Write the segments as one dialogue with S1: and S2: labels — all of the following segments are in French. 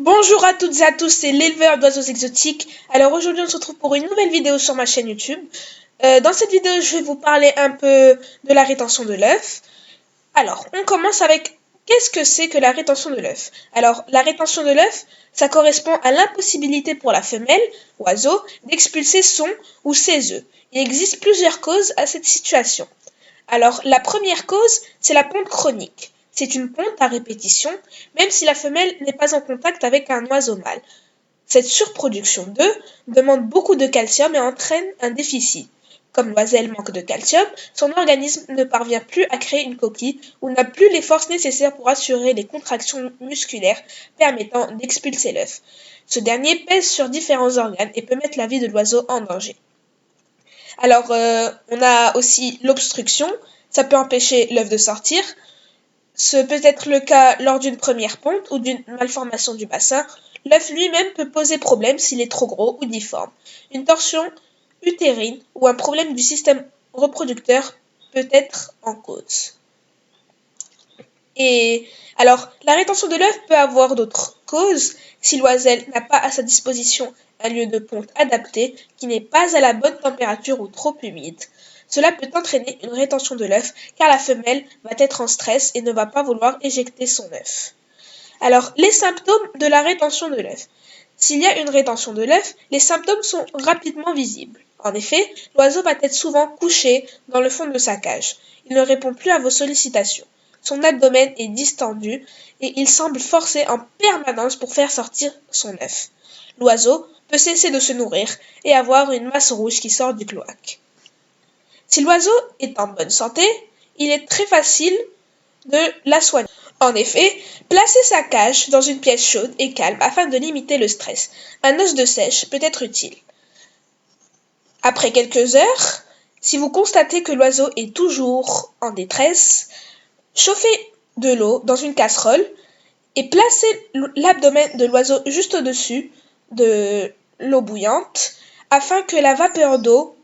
S1: Bonjour à toutes et à tous, c'est l'éleveur d'oiseaux exotiques. Alors aujourd'hui on se retrouve pour une nouvelle vidéo sur ma chaîne YouTube. Dans cette vidéo je vais vous parler un peu de la rétention de l'œuf. Alors on commence avec qu'est-ce que c'est que la rétention de l'œuf? Alors la rétention de l'œuf, ça correspond à l'impossibilité pour la femelle, oiseau, d'expulser son ou ses œufs. Il existe plusieurs causes à cette situation. Alors, la première cause, c'est la ponte chronique. C'est une ponte à répétition, même si la femelle n'est pas en contact avec un oiseau mâle. Cette surproduction d'œufs demande beaucoup de calcium et entraîne un déficit. Comme l'oiselle manque de calcium, son organisme ne parvient plus à créer une coquille ou n'a plus les forces nécessaires pour assurer les contractions musculaires permettant d'expulser l'œuf. Ce dernier pèse sur différents organes et peut mettre la vie de l'oiseau en danger. Alors, on a aussi l'obstruction. Ça peut empêcher l'œuf de sortir. Ce peut être le cas lors d'une première ponte ou d'une malformation du bassin. L'œuf lui-même peut poser problème s'il est trop gros ou difforme. Une torsion utérine ou un problème du système reproducteur peut être en cause. Et alors, la rétention de l'œuf peut avoir d'autres causes si l'oiselle n'a pas à sa disposition un lieu de ponte adapté qui n'est pas à la bonne température ou trop humide. Cela peut entraîner une rétention de l'œuf car la femelle va être en stress et ne va pas vouloir éjecter son œuf. Alors, les symptômes de la rétention de l'œuf. S'il y a une rétention de l'œuf, les symptômes sont rapidement visibles. En effet, l'oiseau va être souvent couché dans le fond de sa cage. Il ne répond plus à vos sollicitations. Son abdomen est distendu et il semble forcer en permanence pour faire sortir son œuf. L'oiseau peut cesser de se nourrir et avoir une masse rouge qui sort du cloaque. Si l'oiseau est en bonne santé, il est très facile de la soigner. En effet, placez sa cage dans une pièce chaude et calme afin de limiter le stress. Un os de sèche peut être utile. Après quelques heures, si vous constatez que l'oiseau est toujours en détresse, chauffez de l'eau dans une casserole et placez l'abdomen de l'oiseau juste au-dessus de l'eau bouillante afin que la vapeur d'eau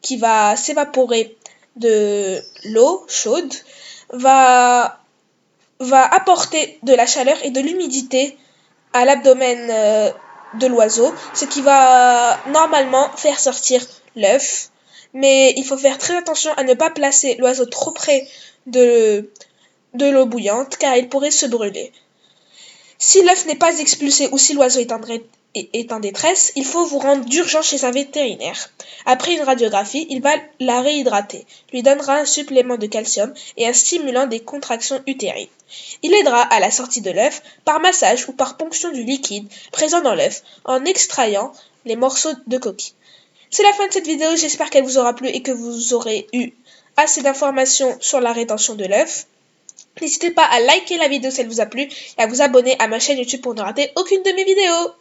S1: qui va s'évaporer de l'eau chaude va apporter de la chaleur et de l'humidité à l'abdomen de l'oiseau, ce qui va normalement faire sortir l'œuf. Mais il faut faire très attention à ne pas placer l'oiseau trop près de l'eau bouillante car il pourrait se brûler. Si l'œuf n'est pas expulsé ou si l'oiseau est en détresse, il faut vous rendre d'urgence chez un vétérinaire. Après une radiographie, il va la réhydrater, lui donnera un supplément de calcium et un stimulant des contractions utérines. Il aidera à la sortie de l'œuf par massage ou par ponction du liquide présent dans l'œuf en extrayant les morceaux de coquille. C'est la fin de cette vidéo, j'espère qu'elle vous aura plu et que vous aurez eu assez d'informations sur la rétention de l'œuf. N'hésitez pas à liker la vidéo si elle vous a plu et à vous abonner à ma chaîne YouTube pour ne rater aucune de mes vidéos.